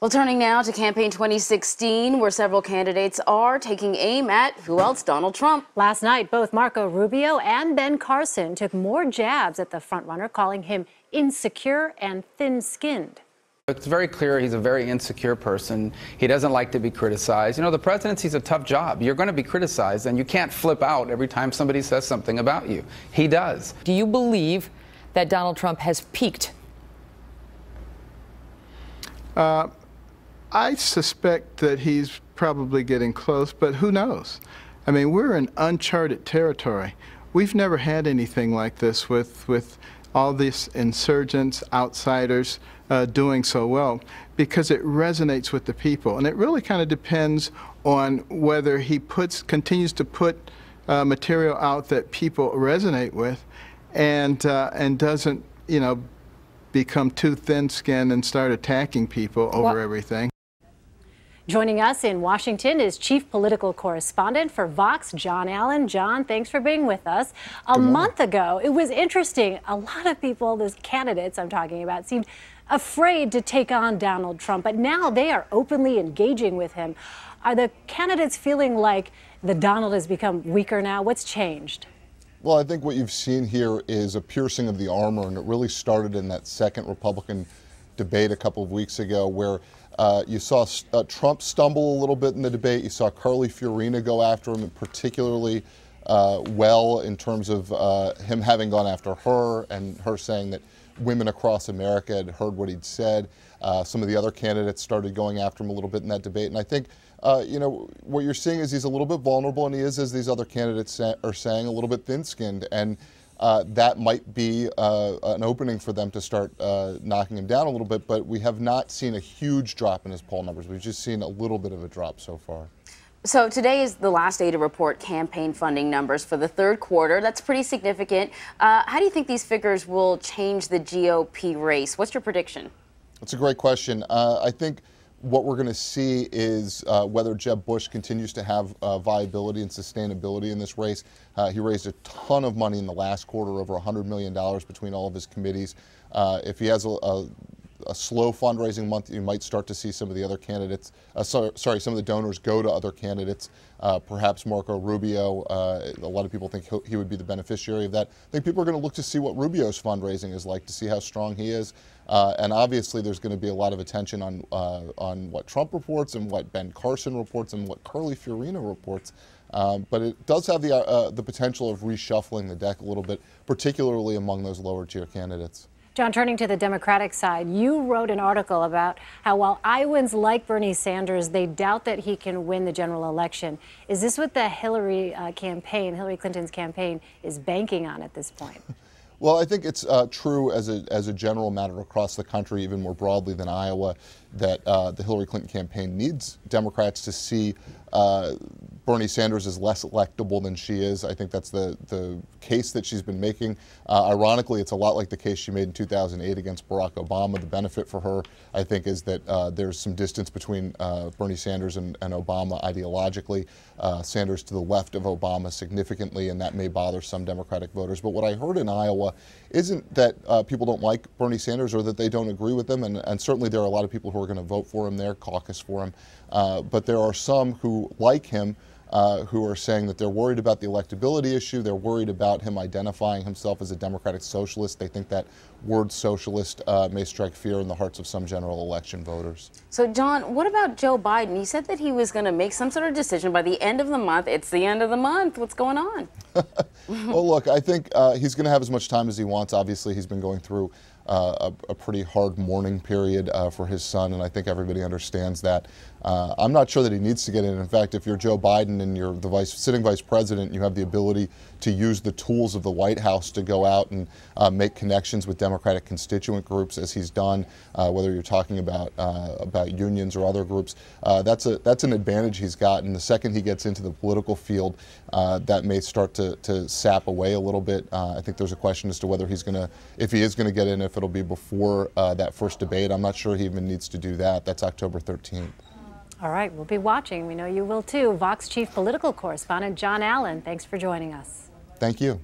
Well, turning now to campaign 2016, where several candidates are taking aim at, who else? Donald Trump. Last night, both Marco Rubio and Ben Carson took more jabs at the frontrunner, calling him insecure and thin-skinned. It's very clear he's a very insecure person. He doesn't like to be criticized. You know, the presidency's a tough job. You're going to be criticized, and you can't flip out every time somebody says something about you. He does. Do you believe that Donald Trump has peaked? I suspect that he's probably getting close, but who knows? I mean, we're in uncharted territory. We've never had anything like this with all these insurgents, outsiders doing so well, because it resonates with the people. And it really kind of depends on whether he continues to put material out that people resonate with and doesn't, you know, become too thin-skinned and start attacking people over everything. Joining us in Washington is Chief Political Correspondent for Vox, Jon Allen. Jon, thanks for being with us. A month ago, it was interesting. A lot of people, those candidates I'm talking about, seemed afraid to take on Donald Trump, but now they are openly engaging with him. Are the candidates feeling like the Donald has become weaker now? What's changed? Well, I think what you've seen here is a piercing of the armor, and it really started in that second Republican debate a couple of weeks ago where you saw Trump stumble a little bit in the debate. You saw Carly Fiorina go after him, particularly well in terms of him having gone after her and her saying that women across America had heard what he'd said. Some of the other candidates started going after him a little bit in that debate. And I think, you know, what you're seeing is he's a little bit vulnerable, and he is, as these other candidates are saying, a little bit thin-skinned. And that might be an opening for them to start knocking him down a little bit, but we have not seen a huge drop in his poll numbers. We've just seen a little bit of a drop so far. So today is the last day to report campaign funding numbers for the third quarter. That's pretty significant. How do you think these figures will change the GOP race? What's your prediction? That's a great question. I think what we're going to see is whether Jeb Bush continues to have viability and sustainability in this race. He raised a ton of money in the last quarter, over $100 million between all of his committees. If he has a slow fundraising month, you might start to see some of the other candidates, some of the donors go to other candidates, perhaps Marco Rubio. A lot of people think he would be the beneficiary of that. I think people are going to look to see what Rubio's fundraising is like, to see how strong he is. And obviously there's going to be a lot of attention on what Trump reports and what Ben Carson reports and what Carly Fiorina reports. But it does have the potential of reshuffling the deck a little bit, particularly among those lower tier candidates. Jon, turning to the Democratic side, you wrote an article about how while Iowans like Bernie Sanders, they doubt that he can win the general election. Is this what the Hillary Clinton's campaign, is banking on at this point? Well, I think it's true as a general matter across the country, even more broadly than Iowa, that the Hillary Clinton campaign needs Democrats to see Bernie Sanders is less electable than she is. I think that's the case that she's been making. Ironically, it's a lot like the case she made in 2008 against Barack Obama. The benefit for her, I think, is that there's some distance between Bernie Sanders and Obama ideologically. Sanders to the left of Obama significantly, and that may bother some Democratic voters. But what I heard in Iowa isn't that people don't like Bernie Sanders or that they don't agree with him, and certainly there are a lot of people who are going to vote for him there, caucus for him. But there are some who like him who are saying that they're worried about the electability issue. They're worried about him identifying himself as a democratic socialist. They think that word socialist may strike fear in the hearts of some general election voters. So, Jon, what about Joe Biden? He said that he was going to make some sort of decision by the end of the month. It's the end of the month. What's going on? Well, look, I think he's going to have as much time as he wants. Obviously, he's been going through a pretty hard mourning period for his son, and I think everybody understands that. I'm not sure that he needs to get in. In fact, if you're Joe Biden and you're the sitting vice president, you have the ability to use the tools of the White House to go out and make connections with Democratic constituent groups, as he's done, whether you're talking about unions or other groups. That's an advantage he's got, and the second he gets into the political field, that may start to sap away a little bit. I think there's a question as to whether if he is going to get in, if it'll be before that first debate. I'm not sure he even needs to do that. That's October 13th. All right, we'll be watching. We know you will too. Vox Chief Political Correspondent Jon Allen, thanks for joining us. Thank you.